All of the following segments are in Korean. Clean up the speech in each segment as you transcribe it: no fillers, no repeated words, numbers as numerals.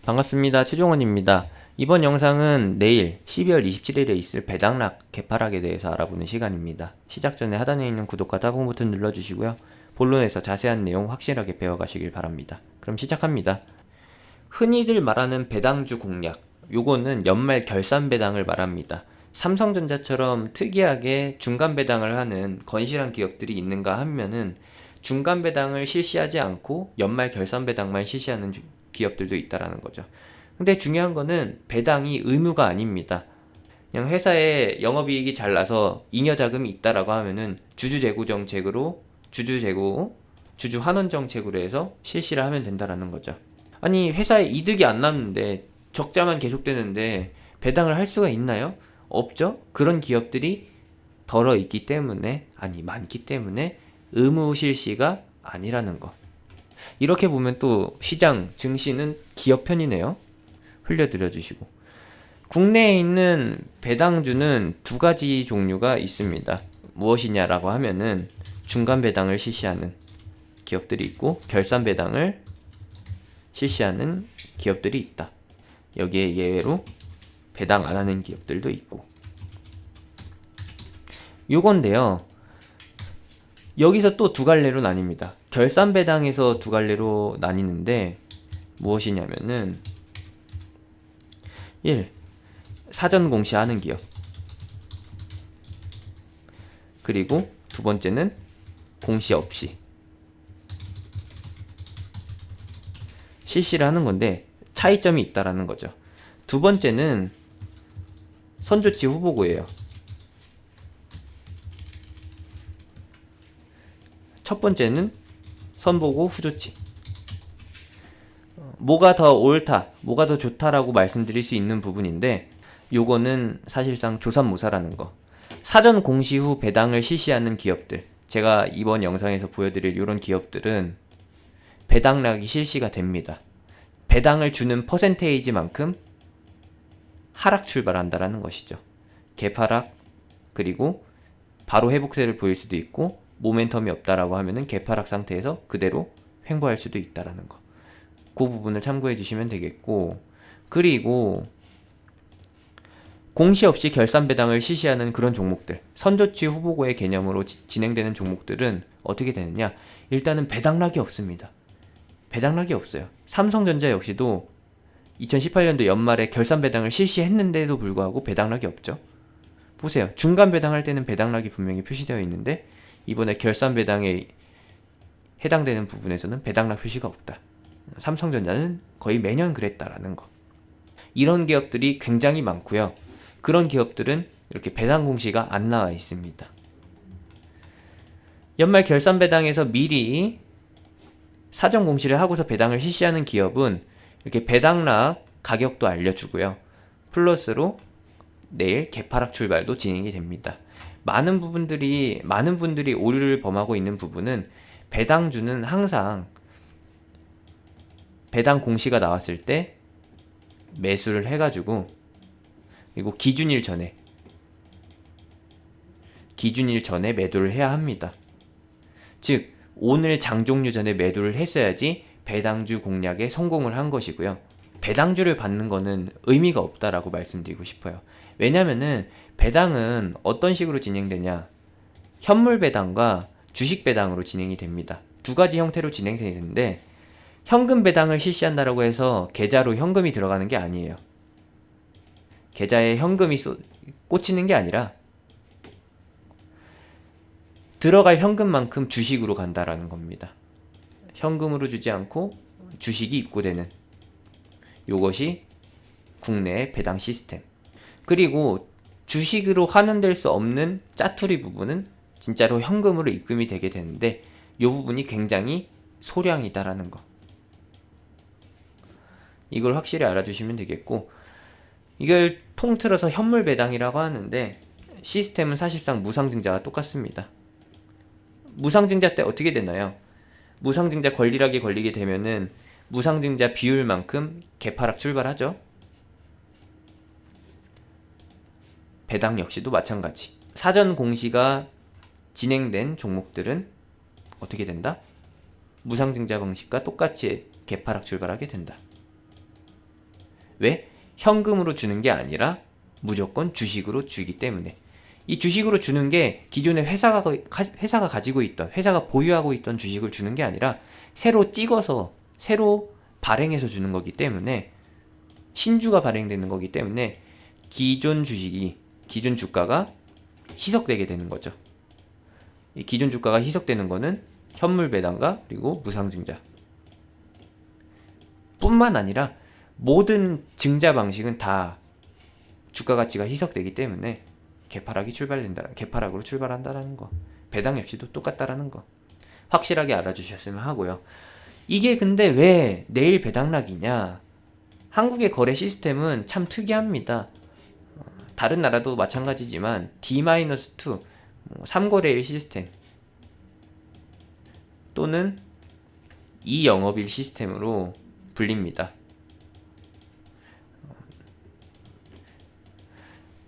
반갑습니다. 최종원입니다. 이번 영상은 내일 12월 27일에 있을 배당락 개파락에 대해서 알아보는 시간입니다. 시작 전에 하단에 있는 구독과 따봉 버튼 눌러주시고요. 본론에서 자세한 내용 확실하게 배워가시길 바랍니다. 그럼 시작합니다. 흔히들 말하는 배당주 공략, 요거는 연말 결산 배당을 말합니다. 삼성전자처럼 특이하게 중간 배당을 하는 건실한 기업들이 있는가 하면은 중간 배당을 실시하지 않고 연말 결산 배당만 실시하는 기업들도 있다라는 거죠. 근데 중요한 거는 배당이 의무가 아닙니다. 그냥 회사에 영업이익이 잘 나서 잉여 자금이 있다라고 하면은 주주재고 정책으로 주주 환원 정책으로 해서 실시를 하면 된다라는 거죠. 아니 회사에 이득이 안 남는데 적자만 계속되는데 배당을 할 수가 있나요? 없죠. 그런 기업들이 덜어 있기 때문에, 아니 많기 때문에 의무 실시가 아니라는 거. 이렇게 보면 또 시장, 증시는 기업 편이네요. 흘려들여 주시고. 국내에 있는 배당주는 두 가지 종류가 있습니다. 무엇이냐라고 하면은 중간 배당을 실시하는 기업들이 있고 결산 배당을 실시하는 기업들이 있다. 여기에 예외로 배당 안 하는 기업들도 있고. 요건데요. 여기서 또 두 갈래로 나뉩니다. 결산 배당에서 두 갈래로 나뉘는데 무엇이냐면은 1. 사전 공시하는 기업. 그리고 두 번째는 공시 없이 실시를 하는 건데 차이점이 있다라는 거죠. 두 번째는 선조치 후보고예요. 첫 번째는 선보고 후조치. 뭐가 더 옳다, 뭐가 더 좋다라고 말씀드릴 수 있는 부분인데 요거는 사실상 조삼모사라는 거. 사전 공시 후 배당을 실시하는 기업들, 제가 이번 영상에서 보여드릴 이런 기업들은 배당락이 실시가 됩니다. 배당을 주는 퍼센테이지만큼 하락 출발한다라는 것이죠. 개파락, 그리고 바로 회복세를 보일 수도 있고 모멘텀이 없다라고 하면은 개파락 상태에서 그대로 횡보할 수도 있다라는 거. 그 부분을 참고해 주시면 되겠고, 그리고 공시 없이 결산 배당을 실시하는 그런 종목들, 선조치 후보고의 개념으로 진행되는 종목들은 어떻게 되느냐? 일단은 배당락이 없습니다. 배당락이 없어요. 삼성전자 역시도 2018년도 연말에 결산 배당을 실시했는데도 불구하고 배당락이 없죠. 보세요. 중간 배당할 때는 배당락이 분명히 표시되어 있는데 이번에 결산 배당에 해당되는 부분에서는 배당락 표시가 없다. 삼성전자는 거의 매년 그랬다라는 거. 이런 기업들이 굉장히 많고요. 그런 기업들은 이렇게 배당 공시가 안 나와 있습니다. 연말 결산 배당에서 미리 사전 공시를 하고서 배당을 실시하는 기업은 이렇게 배당락 가격도 알려주고요. 플러스로 내일 개파락 출발도 진행이 됩니다. 많은 분들이 오류를 범하고 있는 부분은 배당주는 항상 배당 공시가 나왔을 때 매수를 해가지고, 그리고 기준일 전에 매도를 해야 합니다. 즉 오늘 장 종료 전에 매도를 했어야지 배당주 공략에 성공을 한 것이고요. 배당주를 받는 거는 의미가 없다라고 말씀드리고 싶어요. 왜냐면은 배당은 어떤 식으로 진행되냐, 현물 배당과 주식 배당으로 진행이 됩니다. 두 가지 형태로 진행되는데 현금 배당을 실시한다라고 해서 계좌로 현금이 들어가는 게 아니에요. 계좌에 현금이 꽂히는 게 아니라 들어갈 현금만큼 주식으로 간다라는 겁니다. 현금으로 주지 않고 주식이 입고되는, 요것이 국내의 배당 시스템. 그리고 주식으로 환원될 수 없는 짜투리 부분은 진짜로 현금으로 입금이 되게 되는데 이 부분이 굉장히 소량이다라는 거. 이걸 확실히 알아주시면 되겠고, 이걸 통틀어서 현물 배당이라고 하는데 시스템은 사실상 무상증자와 똑같습니다. 무상증자 때 어떻게 되나요? 무상증자 권리락이 걸리게 되면은 무상증자 비율만큼 개파락 출발하죠. 배당 역시도 마찬가지. 사전 공시가 진행된 종목들은 어떻게 된다? 무상증자 방식과 똑같이 개파락 출발하게 된다. 왜? 현금으로 주는 게 아니라 무조건 주식으로 주기 때문에. 이 주식으로 주는 게 기존에 회사가 가지고 있던, 회사가 보유하고 있던 주식을 주는 게 아니라 새로 찍어서, 새로 발행해서 주는 거기 때문에, 신주가 발행되는 거기 때문에 기존 주식이, 기존 주가가 희석되게 되는 거죠. 이 기존 주가가 희석되는 거는 현물 배당과 그리고 무상증자 뿐만 아니라 모든 증자 방식은 다 주가 가치가 희석되기 때문에 개파락으로 출발한다라는 거. 배당 역시도 똑같다라는 거. 확실하게 알아주셨으면 하고요. 이게 근데 왜 내일 배당락이냐? 한국의 거래 시스템은 참 특이합니다. 다른 나라도 마찬가지지만 D-2, 3거래일 시스템 또는 2영업일 시스템으로 불립니다.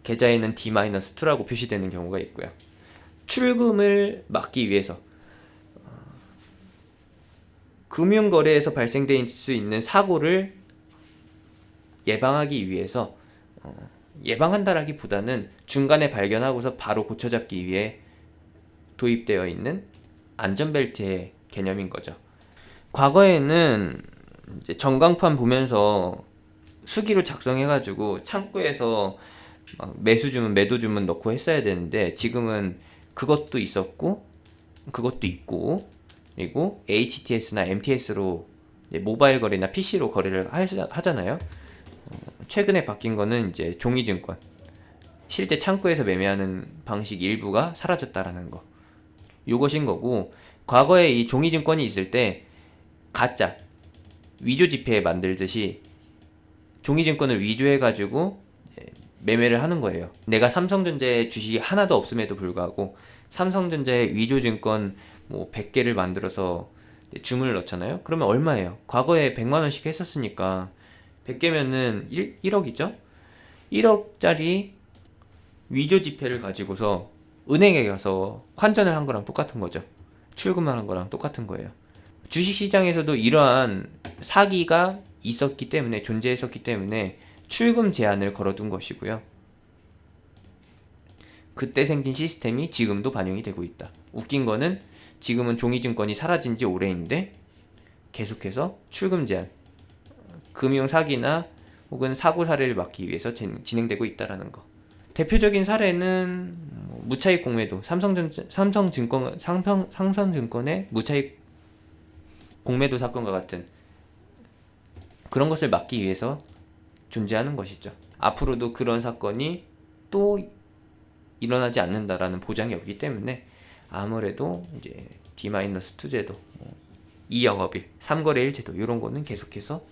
계좌에는 D-2라고 표시되는 경우가 있고요. 출금을 막기 위해서 금융거래에서 발생될 수 있는 사고를 예방하기 위해서 예방한다라기보다는 중간에 발견하고서 바로 고쳐잡기 위해 도입되어 있는 안전벨트의 개념인 거죠. 과거에는 이제 전광판 보면서 수기로 작성해가지고 창구에서 막 매수 주문, 매도 주문 넣고 했어야 되는데 지금은 그것도 있었고 그것도 있고 그리고 HTS나 MTS로 모바일 거래나 PC로 거래를 하잖아요. 최근에 바뀐 거는 이제 종이증권, 실제 창구에서 매매하는 방식 일부가 사라졌다라는 거. 요것인 거고, 과거에 이 종이증권이 있을 때 가짜 위조 지폐 만들듯이 종이증권을 위조해가지고 매매를 하는 거예요. 내가 삼성전자에 주식이 하나도 없음에도 불구하고 삼성전자의 위조증권 100개를 만들어서 주문을 넣잖아요. 그러면 얼마예요? 과거에 100만원씩 했었으니까 100개면은 1억이죠? 1억짜리 위조 지폐를 가지고서 은행에 가서 환전을 한 거랑 똑같은 거죠. 출금하는 거랑 똑같은 거예요. 주식시장에서도 이러한 사기가 있었기 때문에, 존재했었기 때문에 출금 제한을 걸어둔 것이고요. 그때 생긴 시스템이 지금도 반영이 되고 있다. 웃긴 거는 지금은 종이증권이 사라진 지 오래인데 계속해서 출금 제한, 금융 사기나 혹은 사고 사례를 막기 위해서 진행되고 있다라는 거. 대표적인 사례는 무차익 공매도, 삼성증권의 무차익 공매도 사건과 같은 그런 것을 막기 위해서 존재하는 것이죠. 앞으로도 그런 사건이 또 일어나지 않는다라는 보장이 없기 때문에 아무래도 이제 D-2 제도, 2영업일, 3거래일 제도 이런 거는 계속해서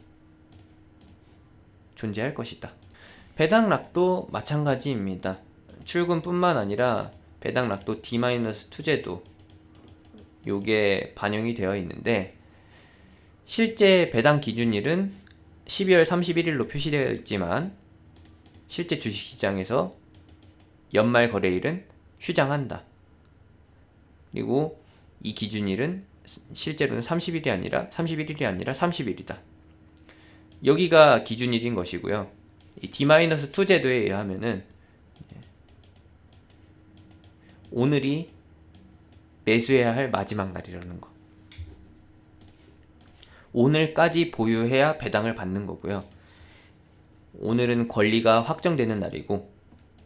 존재할 것이다. 배당락도 마찬가지입니다. 출금뿐만 아니라 배당락도 D-2 제도 요게 반영이 되어 있는데 실제 배당 기준일은 12월 31일로 표시되어 있지만 실제 주식시장에서 연말 거래일은 휴장한다. 그리고 이 기준일은 실제로는 31일이 아니라 30일이다. 여기가 기준일인 것이고요. 이 D-2 제도에 의하면은 오늘이 매수해야 할 마지막 날이라는 거. 오늘까지 보유해야 배당을 받는 거고요. 오늘은 권리가 확정되는 날이고,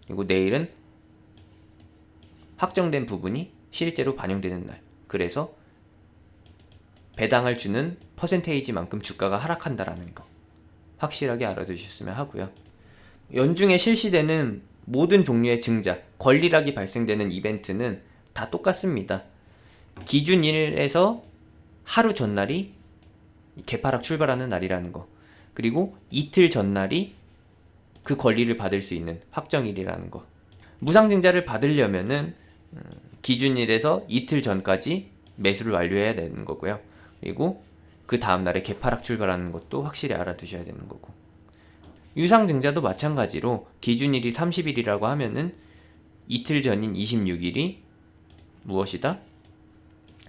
그리고 내일은 확정된 부분이 실제로 반영되는 날. 그래서 배당을 주는 퍼센테이지만큼 주가가 하락한다라는 거. 확실하게 알아두셨으면 하고요. 연중에 실시되는 모든 종류의 증자, 권리락이 발생되는 이벤트는 다 똑같습니다. 기준일에서 하루 전날이 개파락 출발하는 날이라는 거. 그리고 이틀 전날이 그 권리를 받을 수 있는 확정일이라는 거. 무상증자를 받으려면은 기준일에서 이틀 전까지 매수를 완료해야 되는 거고요. 그리고 그 다음날에 개파락 출발하는 것도 확실히 알아두셔야 되는 거고. 유상증자도 마찬가지로 기준일이 30일이라고 하면은 이틀 전인 26일이 무엇이다?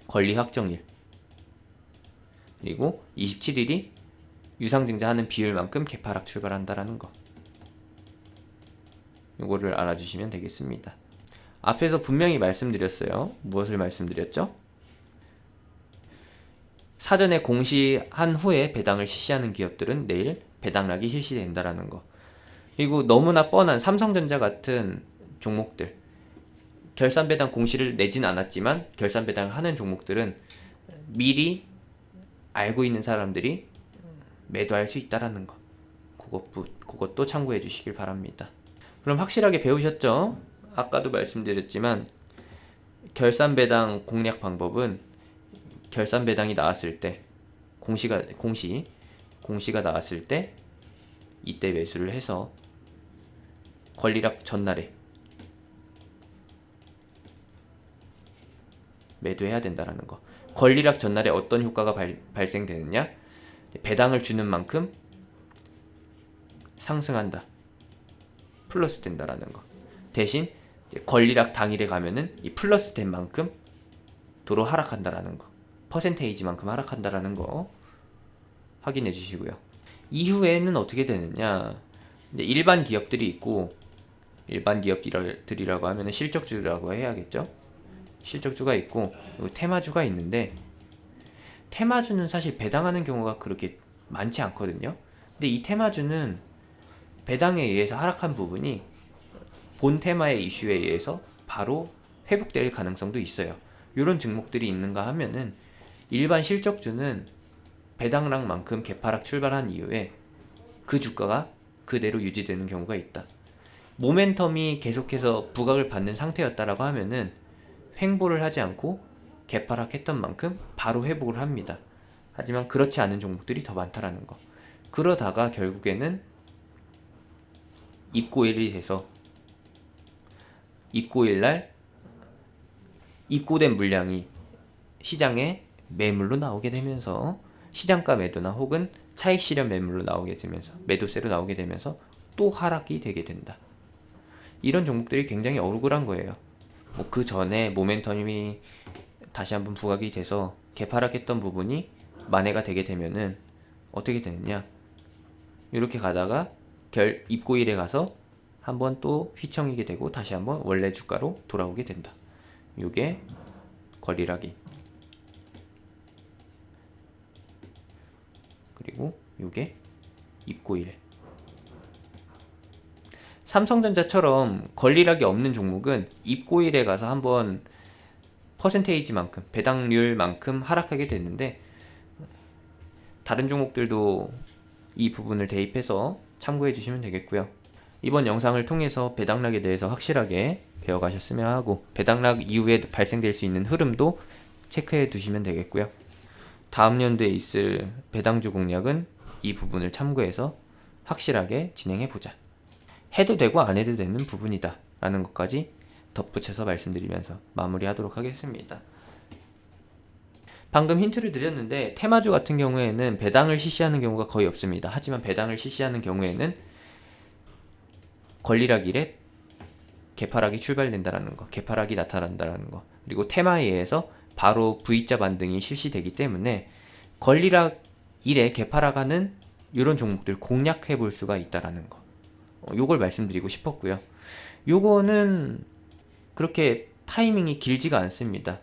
권리 확정일. 그리고 27일이 유상증자하는 비율만큼 개파락 출발한다라는 거. 요거를 알아주시면 되겠습니다. 앞에서 분명히 말씀드렸어요. 무엇을 말씀드렸죠? 사전에 공시한 후에 배당을 실시하는 기업들은 내일 배당락이 실시된다라는 거. 그리고 너무나 뻔한 삼성전자 같은 종목들, 결산배당 공시를 내진 않았지만 결산배당을 하는 종목들은 미리 알고 있는 사람들이 매도할 수 있다라는 거. 그것도 참고해 주시길 바랍니다. 그럼 확실하게 배우셨죠? 아까도 말씀드렸지만 결산배당 공략 방법은 결산배당이 나왔을 때 공시가 나왔을 때 이때 매수를 해서 권리락 전날에 매도해야 된다라는 거. 권리락 전날에 어떤 효과가 발생되느냐? 배당을 주는 만큼 상승한다. 플러스 된다라는 거. 대신 권리락 당일에 가면은 이 플러스 된 만큼 도로 하락한다라는 거. 퍼센테이지만큼 하락한다라는 거 확인해 주시고요. 이후에는 어떻게 되느냐? 이제 일반 기업들이 있고, 일반 기업들이라고 하면은 실적주라고 해야겠죠? 실적주가 있고 테마주가 있는데, 테마주는 사실 배당하는 경우가 그렇게 많지 않거든요. 근데 이 테마주는 배당에 의해서 하락한 부분이 본 테마의 이슈에 의해서 바로 회복될 가능성도 있어요. 이런 종목들이 있는가 하면은 일반 실적주는 배당락만큼 개파락 출발한 이후에 그 주가가 그대로 유지되는 경우가 있다. 모멘텀이 계속해서 부각을 받는 상태였다라고 하면은 횡보를 하지 않고 개파락했던 만큼 바로 회복을 합니다. 하지만 그렇지 않은 종목들이 더 많다라는 거. 그러다가 결국에는 입고일이 돼서 입고일날 입고된 물량이 시장에 매물로 나오게 되면서 시장가 매도나 혹은 차익 실현 매물로 나오게 되면서 매도세로 나오게 되면서 또 하락이 되게 된다. 이런 종목들이 굉장히 억울한 거예요. 그 전에 모멘텀이 다시 한번 부각이 돼서 개파락했던 부분이 만회가 되게 되면은 어떻게 되느냐? 이렇게 가다가 입고일에 가서 한번 또 휘청이게 되고 다시 한번 원래 주가로 돌아오게 된다. 요게 권리락이. 그리고 요게 입고일. 삼성전자처럼 권리락이 없는 종목은 입고일에 가서 한번 퍼센테이지만큼, 배당률만큼 하락하게 됐는데, 다른 종목들도 이 부분을 대입해서 참고해 주시면 되겠고요. 이번 영상을 통해서 배당락에 대해서 확실하게 배워가셨으면 하고, 배당락 이후에 발생될 수 있는 흐름도 체크해 두시면 되겠고요. 다음 연도에 있을 배당주 공략은 이 부분을 참고해서 확실하게 진행해 보자. 해도 되고 안 해도 되는 부분이다 라는 것까지 덧붙여서 말씀드리면서 마무리하도록 하겠습니다. 방금 힌트를 드렸는데 테마주 같은 경우에는 배당을 실시하는 경우가 거의 없습니다. 하지만 배당을 실시하는 경우에는 권리락일에 개파락이 출발된다라는 거, 개파락이 나타난다라는 거, 그리고 테마에 의해서 바로 V자 반등이 실시되기 때문에 권리락일에 개파락하는 이런 종목들 공략해 볼 수가 있다라는 거, 요걸 말씀드리고 싶었고요. 요거는 그렇게 타이밍이 길지가 않습니다.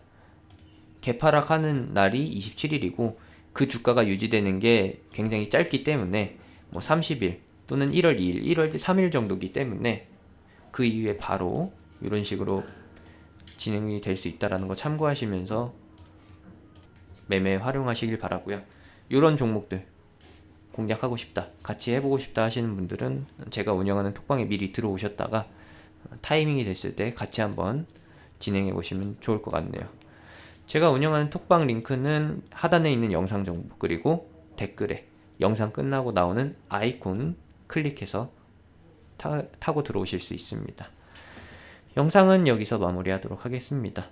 개파락하는 날이 27일이고 그 주가가 유지되는 게 굉장히 짧기 때문에 30일 또는 1월 2일, 1월 3일 정도기 때문에 그 이후에 바로 이런 식으로 진행이 될 수 있다는 거 참고하시면서 매매 활용하시길 바라고요. 이런 종목들 공략하고 싶다, 같이 해보고 싶다 하시는 분들은 제가 운영하는 톡방에 미리 들어오셨다가 타이밍이 됐을 때 같이 한번 진행해 보시면 좋을 것 같네요. 제가 운영하는 톡방 링크는 하단에 있는 영상 정보, 그리고 댓글에 영상 끝나고 나오는 아이콘 클릭해서 타고 들어오실 수 있습니다. 영상은 여기서 마무리하도록 하겠습니다.